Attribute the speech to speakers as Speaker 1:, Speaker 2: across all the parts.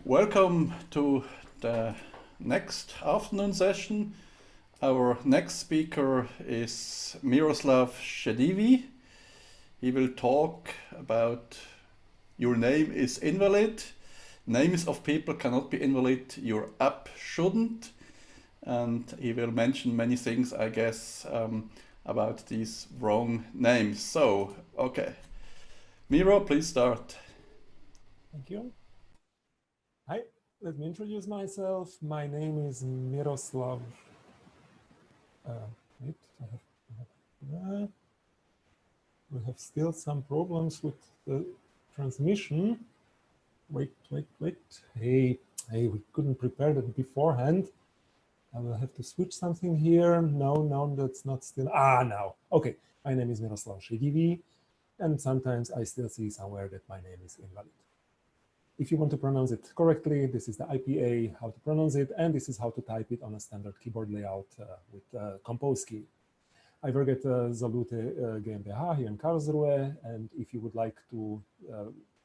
Speaker 1: Welcome to the next afternoon session. Our next speaker is Miroslav Šedivý. He will talk about your name is invalid. Names of people cannot be invalid. Your app shouldn't. And he will mention many things, I guess, about these wrong names. So, okay. Miro, please start.
Speaker 2: Thank you. Hi, let me introduce myself. My name is Miroslav. Wait, we have still some problems with the transmission. Wait. Hey, we couldn't prepare that beforehand. I will have to switch something here. No, that's not still. Now. Okay, my name is Miroslav Šedivý, and sometimes I still see somewhere that my name is invalid. If you want to pronounce it correctly, this is the IPA, how to pronounce it, and this is how to type it on a standard keyboard layout with compose key. I work at Zolute GmbH here in Karlsruhe, and if you would like to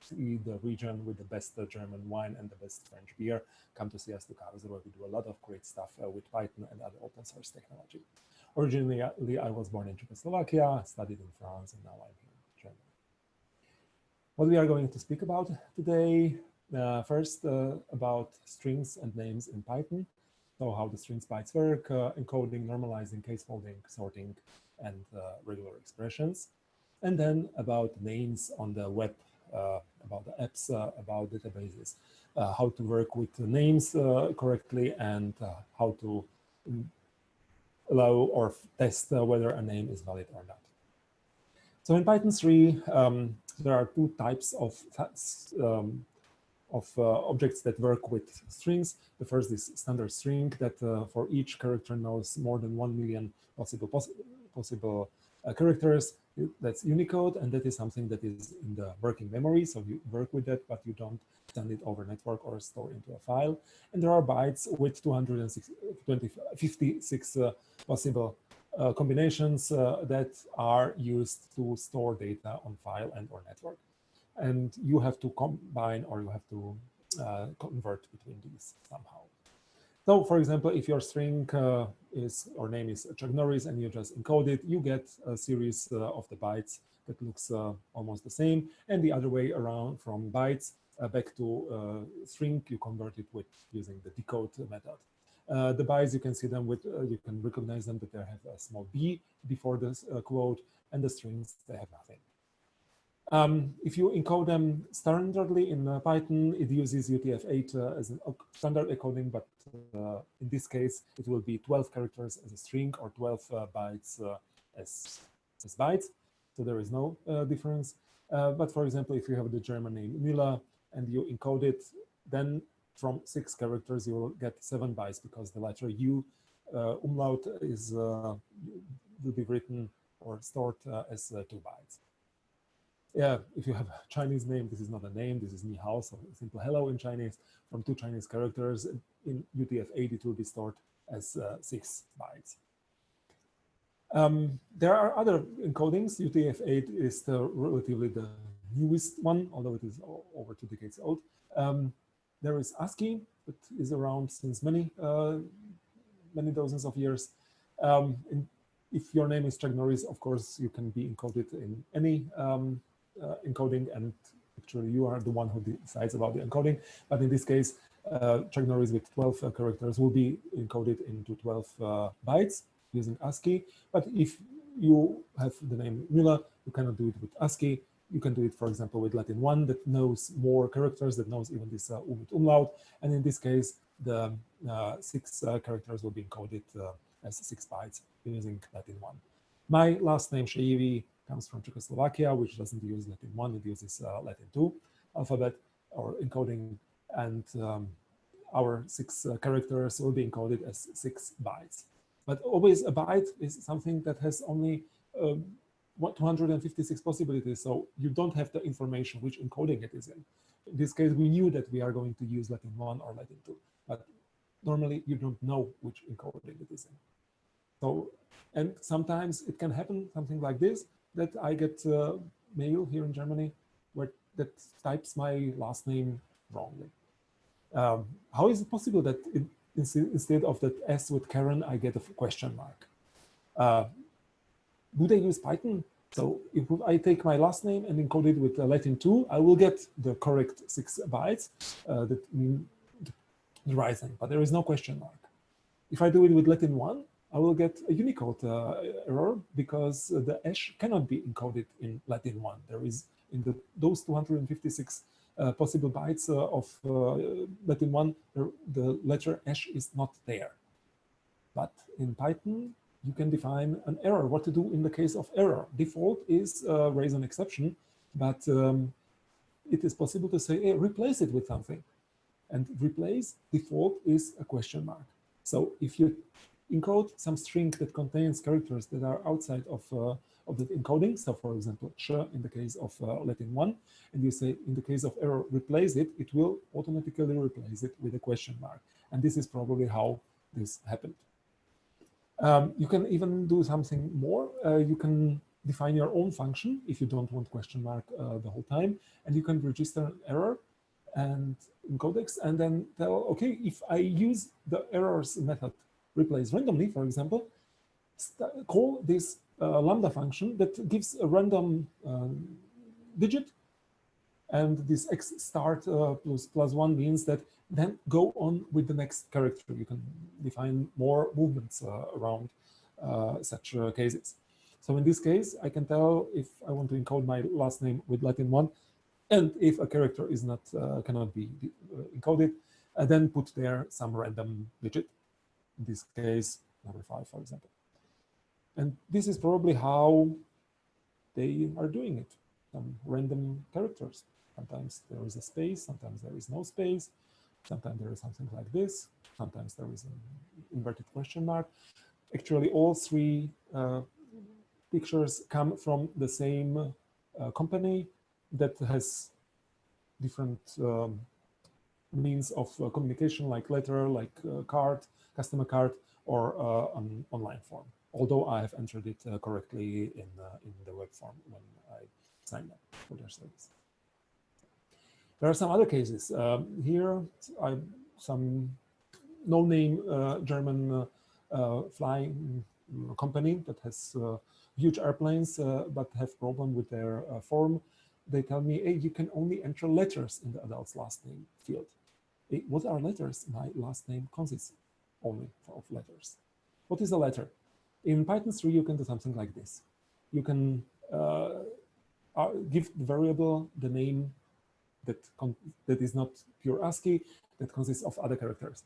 Speaker 2: see the region with the best German wine and the best French beer, come to see us to Karlsruhe. We do a lot of great stuff with Python and other open source technology. Originally, I was born in Czechoslovakia, studied in France, and now I'm here in Germany. What we are going to speak about today, first about strings and names in Python. So how the strings bytes work, encoding, normalizing, case folding, sorting, and regular expressions. And then about names on the web, about the apps, about databases, how to work with the names correctly, and how to allow or test whether a name is valid or not. So in Python 3, there are two types of objects that work with strings. The first is standard string that for each character knows more than 1 million possible characters. That's Unicode, and that is something that is in the working memory. So you work with that, but you don't send it over network or store into a file. And there are bytes with 256 possible combinations that are used to store data on file and or network. And you have to combine or you have to convert between these somehow. So for example, if your string name is Chuck Norris and you just encode it, you get a series of the bytes that looks almost the same. And the other way around, from bytes back to string, you convert it with using the decode method. The bytes, you can see them with, you can recognize them that they have a small b before this quote, and the strings, they have nothing. If you encode them standardly in Python, it uses UTF-8 as a standard encoding, but in this case, it will be 12 characters as a string or 12 bytes as bytes. So there is no difference. But for example, if you have the German name Müller and you encode it, then from 6 characters, you will get 7 bytes because the letter U umlaut is will be written or stored as 2 bytes. Yeah, if you have a Chinese name, this is not a name, this is ni hao, so simple hello in Chinese. From 2 Chinese characters, in UTF-8, it will be stored as 6 bytes. There are other encodings. UTF-8 is relatively the newest one, although it is over 2 decades old. There is ASCII, that is around since many dozens of years. If your name is Chuck Norris, of course, you can be encoded in any encoding, and actually you are the one who decides about the encoding. But in this case, Chuck Norris with 12 characters will be encoded into 12 bytes using ASCII. But if you have the name Müller, you cannot do it with ASCII. You can do it, for example, with Latin 1 that knows more characters, that knows even this with umlaut. And in this case, the 6 characters will be encoded as 6 bytes using Latin 1. My last name, Šedivý, comes from Czechoslovakia, which doesn't use Latin 1, it uses Latin 2 alphabet or encoding. And our 6 characters will be encoded as 6 bytes. But always a byte is something that has only 256 possibilities, so you don't have the information which encoding it is in. In this case, we knew that we are going to use Latin 1 or Latin 2, but normally you don't know which encoding it is in. So, and sometimes it can happen something like this, that I get mail here in Germany where that types my last name wrongly. How is it possible that instead of that S with Karen, I get a question mark? Do they use Python? So if I take my last name and encode it with Latin 2, I will get the correct 6 bytes that mean the right thing, but there is no question mark. If I do it with Latin 1, I will get a Unicode error because the hash cannot be encoded in Latin 1. There is in those 256 possible bytes of Latin 1, the letter hash is not there. But in Python, you can define an error, what to do in the case of error. Default is raise an exception, but it is possible to say, hey, replace it with something. And replace default is a question mark. So if you encode some string that contains characters that are outside of the encoding, so for example, sh in the case of Latin 1, and you say in the case of error, replace it, it will automatically replace it with a question mark. And this is probably how this happened. You can even do something more. You can define your own function if you don't want question mark the whole time, and you can register an error and in codex, and then tell, okay, if I use the errors method replace randomly, for example, call this lambda function that gives a random digit, and this x start plus 1 means that then go on with the next character. You can define more movements around such cases. So in this case, I can tell if I want to encode my last name with Latin 1, and if a character is not cannot be encoded, then put there some random digit. In this case, number 5, for example. And this is probably how they are doing it. Some random characters. Sometimes there is a space, sometimes there is no space, sometimes there is something like this, sometimes there is an inverted question mark. Actually, all 3 pictures come from the same company that has different means of communication, like letter, like card, customer card, or an online form. Although I have entered it correctly in the web form when I signed up for their service. There are some other cases. Here, some no-name German flying company that has huge airplanes but have problem with their form. They tell me, hey, you can only enter letters in the adult's last name field. Hey, what are letters? My last name consists only of letters. What is a letter? In Python 3, you can do something like this. You can give the variable the name that is not pure ASCII, that consists of other characters.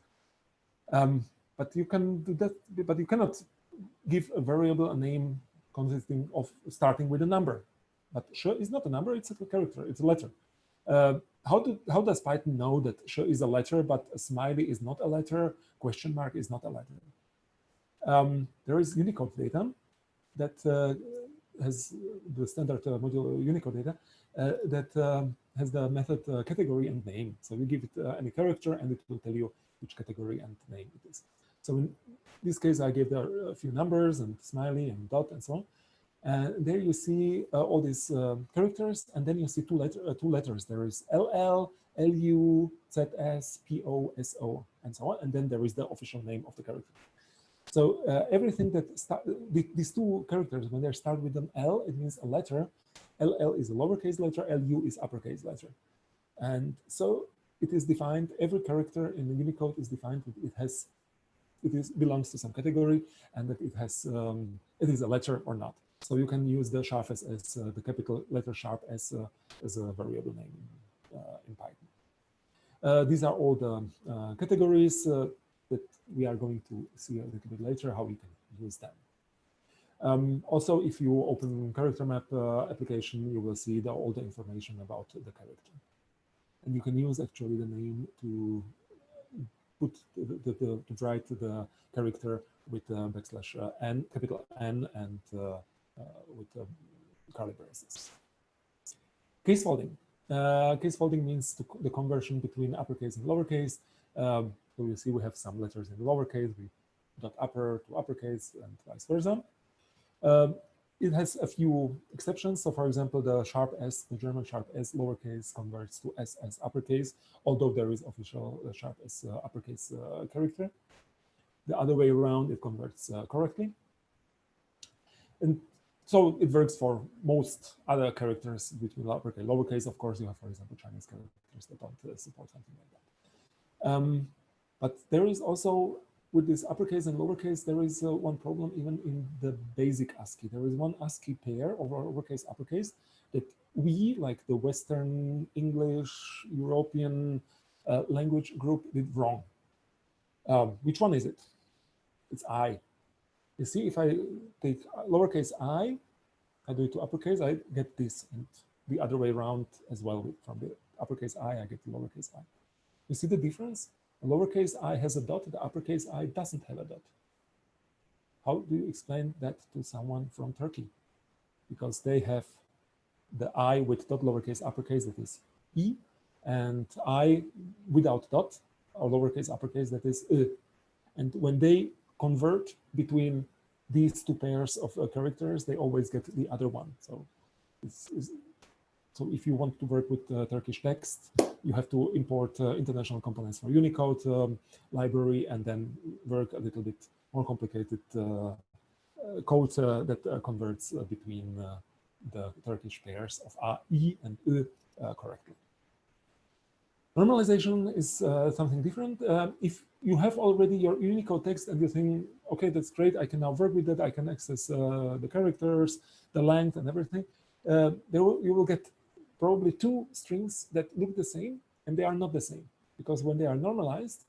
Speaker 2: But you can do that, but you cannot give a variable a name consisting of starting with a number. But sh is not a number, it's a character, it's a letter. How does Python know that sh is a letter, but a smiley is not a letter, question mark is not a letter? There is Unicode data that has the standard module Unicode data that has the method category and name. So you give it any character and it will tell you which category and name it is. So in this case, I gave there a few numbers and smiley and dot and so on. And there you see all these characters, and then you see two letters. There is LL, LU, ZS, PO, SO, and so on. And then there is the official name of the character. So everything that these 2 characters, when they start with an L, it means a letter. LL is a lowercase letter, LU is uppercase letter. And so it is defined, every character in the Unicode is defined, it belongs to some category, and that it has it is a letter or not. So you can use the sharp as the capital letter sharp as a variable name in Python. These are all the categories that we are going to see a little bit later how we can use them. Also, if you open character map application, you will see all the information about the character. And you can use actually the name to put to write the character with \n, capital N, and with curly braces. Case folding. Case folding means the conversion between uppercase and lowercase. So you see we have some letters in lowercase, we dot upper to uppercase and vice versa. it has a few exceptions. So for example, the sharp S, the German sharp S lowercase converts to S as uppercase, although there is official sharp S uppercase character. The other way around, it converts correctly. And so it works for most other characters between uppercase. Lowercase, of course, you have, for example, Chinese characters that don't support something like that. But there is also, with this uppercase and lowercase, there is one problem even in the basic ASCII. There is one ASCII pair of lowercase, uppercase that we, like the Western English, European language group, did wrong. Which one is it? It's I. You see, if I take lowercase I do it to uppercase, I get this, and the other way around as well. From the uppercase I get the lowercase I. You see the difference? The lowercase I has a dot, the uppercase I doesn't have a dot. How do you explain that to someone from Turkey? Because they have the I with dot, lowercase, uppercase, that is E, and I without dot, or lowercase, uppercase, that is E. And when they convert between these two pairs of characters, they always get the other one. So so if you want to work with Turkish text, you have to import international components for Unicode library, and then work a little bit more complicated code that converts between the Turkish pairs of A, E, and E correctly. Normalization is something different. If you have already your Unicode text and you think, okay, that's great, I can now work with that, I can access the characters, the length, and everything, you will get probably two strings that look the same, and they are not the same, because when they are normalized,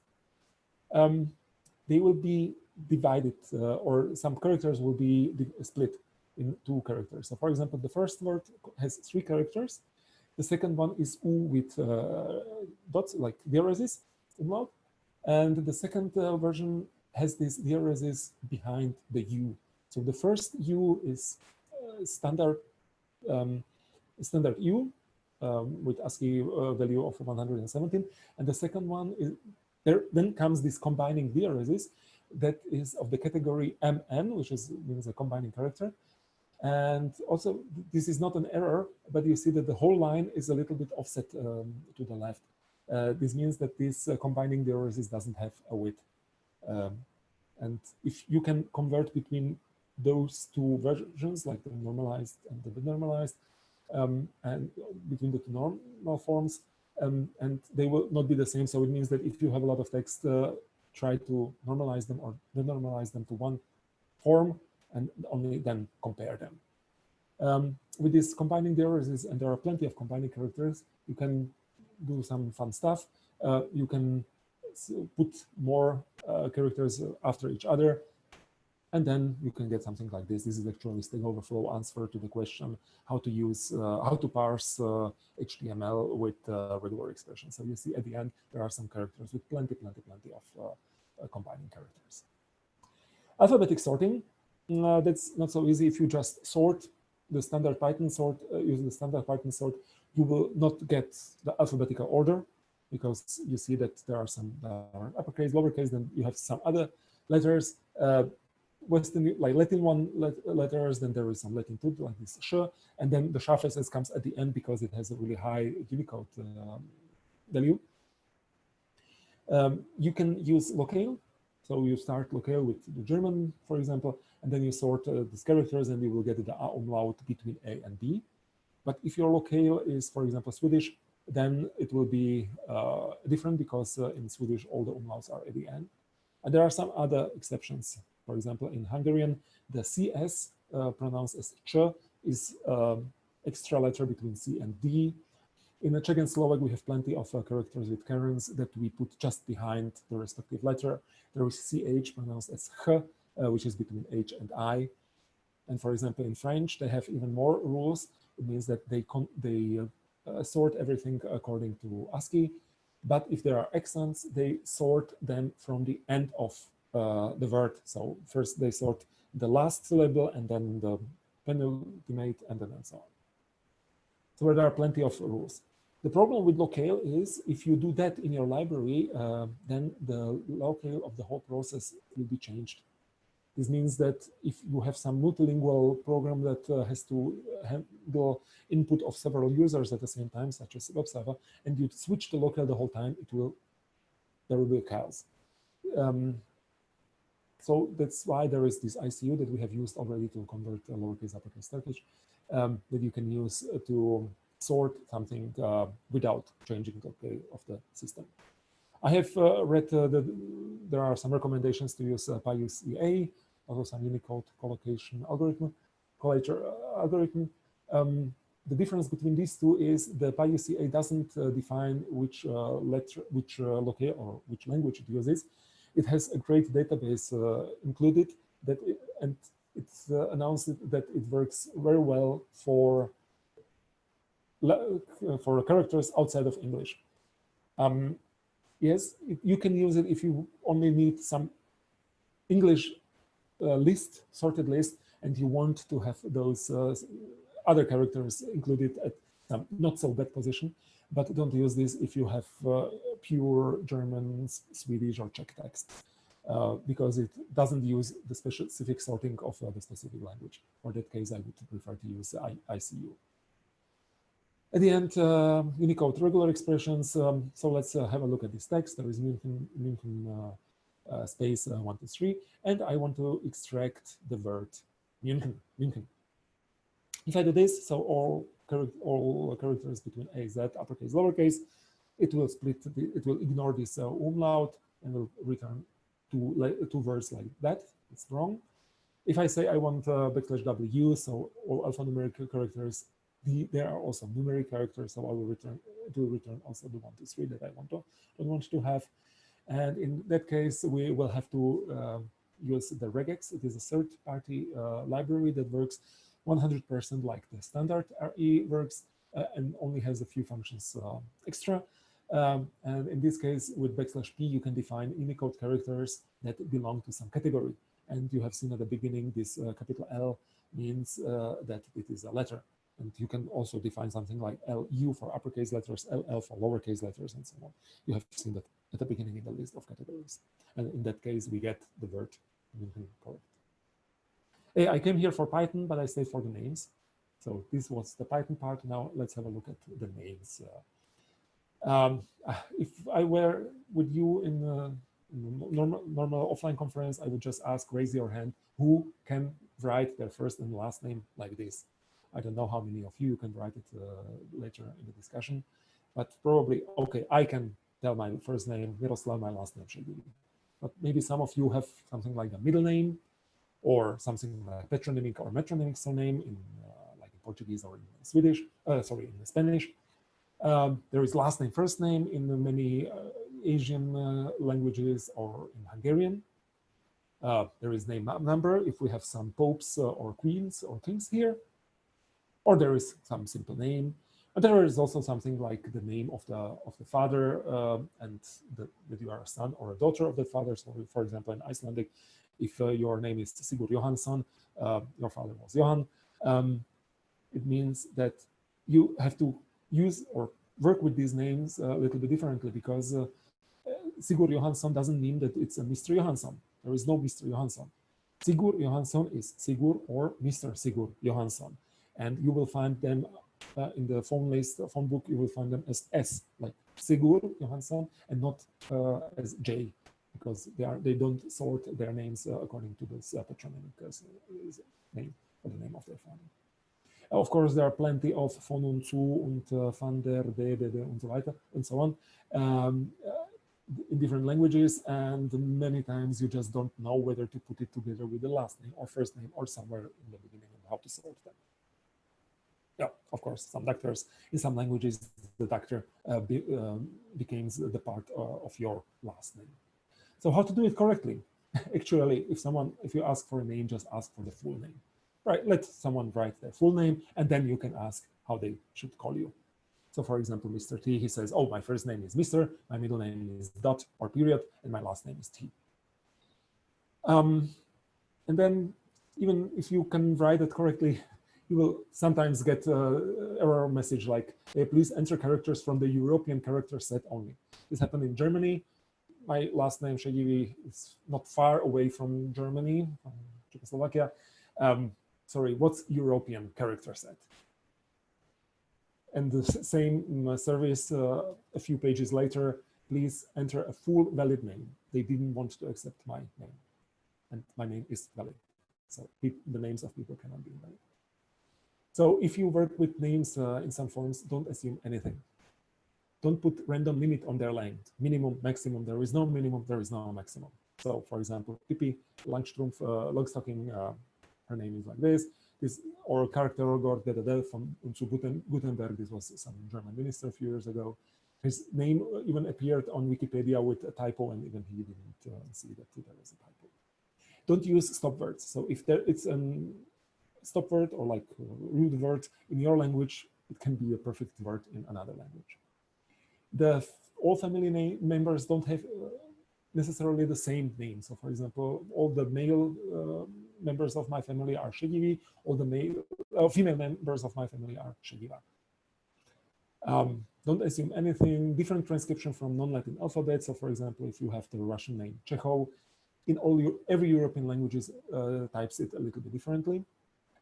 Speaker 2: they will be divided, or some characters will be split in two characters. So for example, the first word has 3 characters. The second one is U with dots, like diaresis, umlaut. And the second version has this diaresis behind the U. So the first U is standard U with ASCII value of 117. And the second one is, then comes this combining diaresis that is of the category MN, which means a combining character. And also, this is not an error, but you see that the whole line is a little bit offset to the left. This means that this combining diaresis doesn't have a width. And if you can convert between those two versions, like the normalized and the denormalized, and between the two normal forms, and they will not be the same. So it means that if you have a lot of text, try to normalize them or denormalize them to one form, and only then compare them. With this combining diaresis, and there are plenty of combining characters, you can do some fun stuff. You can put more characters after each other, and then you can get something like this. This is actually a Stack Overflow answer to the question how to use, how to parse HTML with regular expressions. So you see at the end, there are some characters with plenty of combining characters. Alphabetic sorting. That's not so easy. If you just sort the standard Python sort, using the standard Python sort, you will not get the alphabetical order, because you see that there are some uppercase, lowercase, then you have some other letters, Western, like Latin letters, then there is some Latin too, like this sh, and then the sharp SS comes at the end because it has a really high Unicode value. You can use locale. So you start locale with the German, for example, and then you sort these characters, and you will get the A umlaut between A and B. But if your locale is, for example, Swedish, then it will be different, because in Swedish, all the umlauts are at the end. And there are some other exceptions. For example, in Hungarian, the CS, pronounced as ch, is extra letter between C and D. In the Czech and Slovak, we have plenty of characters with kerns that we put just behind the respective letter. There is CH, pronounced as ch, which is between H and I. And for example, in French, they have even more rules. It means that they sort everything according to ASCII. But if there are accents, they sort them from the end of the word. So first they sort the last syllable, and then the penultimate, and then and so on. So there are plenty of rules. The problem with locale is, if you do that in your library, then the locale of the whole process will be changed. This means that if you have some multilingual program that has to handle input of several users at the same time, such as web server, and you switch to local the whole time, there will be chaos. So that's why there is this ICU that we have used already to convert lowercase, uppercase, Turkish, that you can use to sort something without changing the code of the system. I have read that there are some recommendations to use PyUCA, also some Unicode collocation algorithm. The difference between these two is the PyUCA doesn't define which locale or which language it uses. It has a great database included and it's announced that it works very well for characters outside of English. Yes, you can use it if you only need some English sorted list, and you want to have those other characters included at some not so bad position, but don't use this if you have pure German, Swedish, or Czech text, because it doesn't use the specific sorting of the specific language. For that case, I would prefer to use ICU. At the end, Unicode regular expressions. So let's have a look at this text. There is München space 1, 2, 3, and I want to extract the word München. If I do this, so all characters between A, Z, uppercase, lowercase, it will ignore this umlaut and will return two words like that. It's wrong. If I say I want \W, so all alphanumeric characters, there are also numeric characters, so it will return also the 1, 2, 3 that I don't want to have. And in that case, we will have to use the regex. It is a third-party library that works 100% like the standard RE works and only has a few functions extra. And in this case, with \P, you can define Unicode characters that belong to some category. And you have seen at the beginning, this capital L means that it is a letter. And you can also define something like LU for uppercase letters, LL for lowercase letters, and so on. You have seen that at the beginning in the list of categories. And in that case, we get the word correct. Hey, I came here for Python, but I stayed for the names. So this was the Python part. Now let's have a look at the names. If I were with you in a normal offline conference, I would just ask, raise your hand, who can write their first and last name like this? I don't know how many of you can write it later in the discussion, but probably, okay, I can tell my first name, Miroslav, my last name, Šedivý. But maybe some of you have something like a middle name or something like patronymic or metronymic surname in like in Portuguese or in Swedish, in Spanish. There is last name, first name in many Asian languages or in Hungarian. There is name number if we have some popes or queens or kings here. Or there is some simple name. And there is also something like the name of the father and that you are a son or a daughter of the father. So, for example, in Icelandic, if your name is Sigurd Johansson, your father was Johan, it means that you have to use or work with these names a little bit differently because Sigurd Johansson doesn't mean that it's a Mr. Johansson. There is no Mr. Johansson. Sigurd Johansson is Sigurd or Mr. Sigurd Johansson. And you will find them in the phone list, phone book, you will find them as S, like Sigurd Johansson, and not as J, because they don't sort their names according to this patronymic name or the name of their family. Of course, there are plenty of von und zu und van der, de, and so weiter, and so on, in different languages, and many times you just don't know whether to put it together with the last name or first name or somewhere in the beginning and how to sort them. Yeah, of course, some doctors, in some languages, the doctor becomes the part of your last name. So how to do it correctly? Actually, if you ask for a name, just ask for the full name. Right, let someone write their full name, and then you can ask how they should call you. So for example, Mr. T, he says, oh, my first name is Mr., my middle name is dot or period, and my last name is T. And then even if you can write it correctly, you will sometimes get an error message like, hey, please enter characters from the European character set only. This happened in Germany. my last name, Šedivý, is not far away from Germany, from Czechoslovakia. Sorry, what's European character set? And the same service, a few pages later, please enter a full valid name. They didn't want to accept my name, and my name is valid. So the names of people cannot be valid. So if you work with names in some forms, don't assume anything. Don't put random limit on their length. Minimum, maximum, there is no minimum, there is no maximum. So for example, Pippi Langstrumpf, Logstocking, her name is like this. Or character Rogor from Gutenberg, this was some German minister a few years ago. His name even appeared on Wikipedia with a typo, and even he didn't see that there was a typo. Don't use stop words. So if it's a stop word or like rude word in your language, it can be a perfect word in another language. All family members don't have necessarily the same name. So for example, all the male members of my family are Šedivý, all the female members of my family are Šediva. Don't assume anything. Different transcription from non-Latin alphabet. So for example, if you have the Russian name Chekhov, in every European languages types it a little bit differently,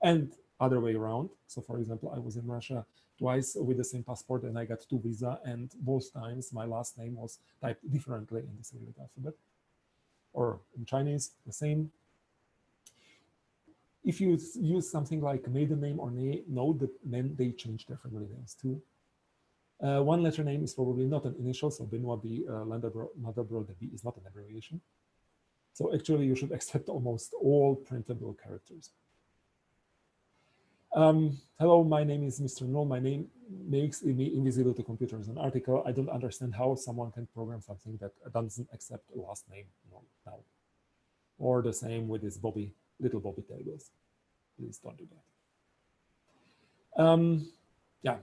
Speaker 2: and other way around. So for example, I was in Russia twice with the same passport, and I got 2 visas, and both times my last name was typed differently in the Cyrillic alphabet. Or in Chinese, the same. If you use something like maiden name or node, then they change their family names too. One letter name is probably not an initial, so Benoit B. Landerbro, the B is not an abbreviation. So actually, you should accept almost all printable characters. Hello, my name is Mr. Null. My name makes me invisible to computers. An article. I don't understand how someone can program something that doesn't accept a last name now. Or the same with this little Bobby tables. Please don't do that. Yeah,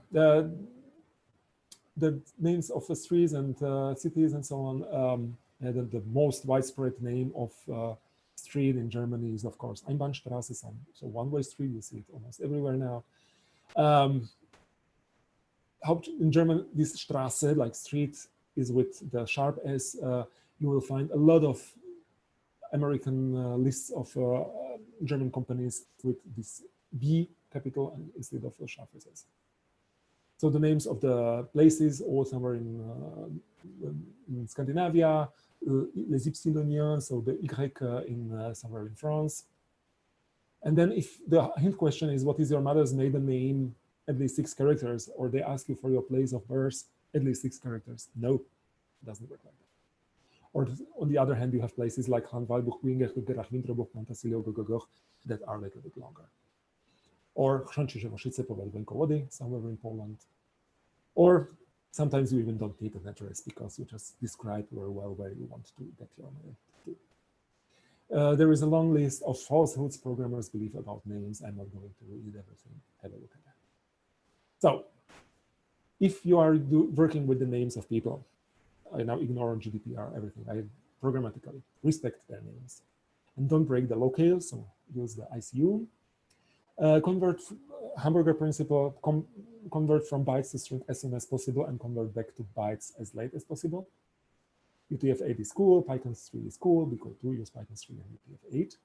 Speaker 2: the names of the streets and cities and so on. The most widespread name of street in Germany is, of course, Einbahnstraße, so one-way street. You see it almost everywhere now. In German, this Straße, like street, is with the sharp S. You will find a lot of American lists of German companies with this B capital and instead of a sharp S. So the names of the places, all somewhere in Scandinavia, les Ypsiloniens, so the Y somewhere in France. And then if the hint question is, what is your mother's maiden name? At least 6 characters, or they ask you for your place of birth, at least 6 characters. No, it doesn't work like that. Or on the other hand, you have places like Hanwalbuch, Wingech, Gerach, Winterbuch, Pantasilio, Gogogoch that are a little bit longer. Or Chrzączyce, Powel, somewhere in Poland. Or sometimes you even don't need an address because you just describe very well where you want to get your mail to. There is a long list of falsehoods programmers believe about names. I'm not going to read everything. Have a look at that. So if you are working with the names of people, I now ignore GDPR, everything. I programmatically respect their names. And don't break the locale, so use the ICU. Convert hamburger principle, convert from bytes to string as soon as possible and convert back to bytes as late as possible. UTF-8 is cool, Python 3 is cool, because do use Python 3 and UTF-8.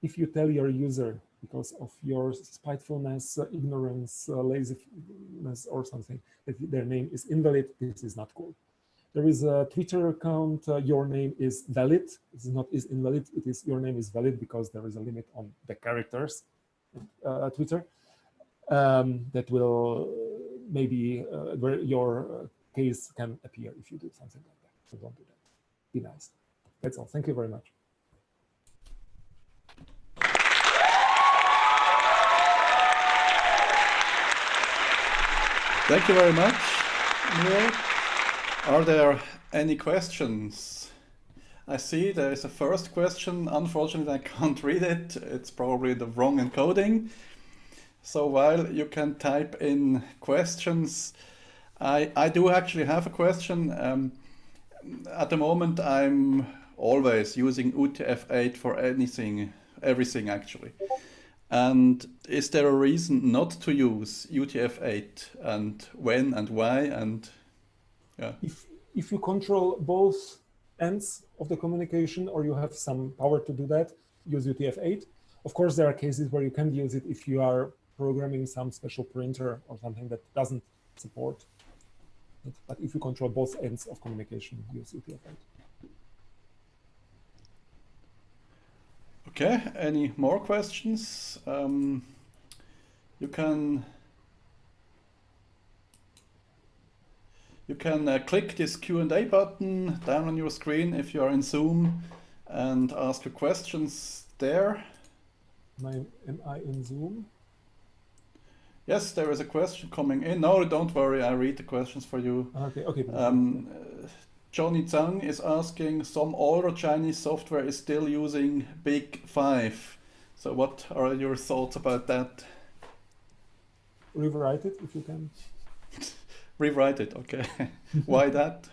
Speaker 2: If you tell your user, because of your spitefulness, ignorance, laziness, or something, that their name is invalid, this is not cool. There is a Twitter account, your name is valid. It's not is invalid, it is your name is valid because there is a limit on the characters. Twitter that will maybe where your case can appear if you do something like that. So don't do that. Be nice. That's all. Thank you very much.
Speaker 1: Thank you very much, Miro. Are there any questions? I see there is a first question. Unfortunately, I can't read it. It's probably the wrong encoding. So while you can type in questions, I do actually have a question. At the moment, I'm always using UTF-8 for everything actually. And is there a reason not to use UTF-8, and when and why? And yeah.
Speaker 2: If you control both ends of the communication, or you have some power to do that, use UTF-8. Of course, there are cases where you can use it if you are programming some special printer or something that doesn't support it. But if you control both ends of communication, use UTF-8.
Speaker 1: Okay, any more questions? You can click this Q&A button down on your screen if you are in Zoom and ask your questions there.
Speaker 2: Am I in Zoom?
Speaker 1: Yes, there is a question coming in. No, don't worry, I read the questions for you.
Speaker 2: Okay, okay.
Speaker 1: Johnny Zhang is asking, some older Chinese software is still using Big 5. So what are your thoughts about that?
Speaker 2: Rewrite it if you can.
Speaker 1: Rewrite it, okay. Why that?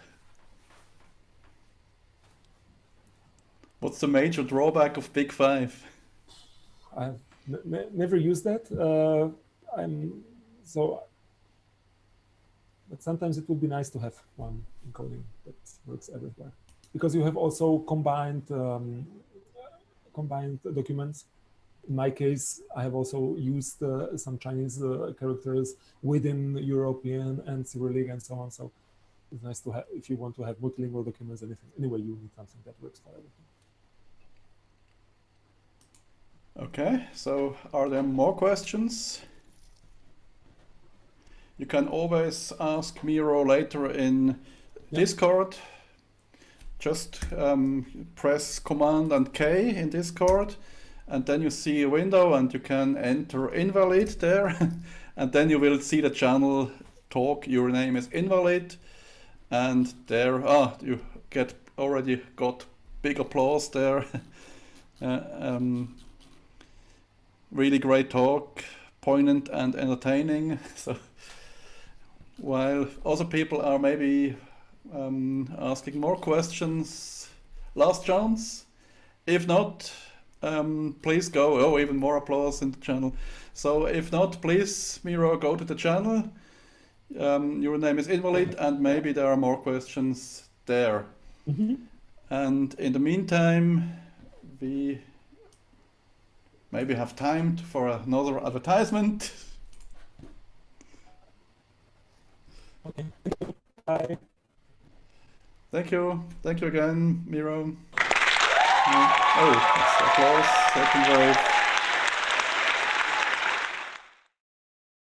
Speaker 1: What's the major drawback of Big 5?
Speaker 2: I've never used that. But sometimes it would be nice to have one encoding that works everywhere, because you have also combined documents. In my case, I have also used some Chinese characters within European and Cyrillic and so on. So it's nice to have, if you want to have multilingual documents, anything. Anyway, you need something that works for everything.
Speaker 1: Okay, so are there more questions? You can always ask Miro later in Discord. Just press Command and K in Discord, and then you see a window and you can enter Invalid there, and then you will see the channel talk. Your name is Invalid, and there, you already got big applause there. Really great talk, poignant and entertaining. So, while other people are maybe asking more questions, last chance. If not, please go. Oh, even more applause in the channel. So if not, please, Miro, go to the channel. Your name is Invalid, and maybe there are more questions there.
Speaker 2: Mm-hmm.
Speaker 1: And in the meantime, we maybe have time for another advertisement.
Speaker 2: Okay. Bye.
Speaker 1: Thank you. Thank you again, Miro. Oh, it's applause. Second wave.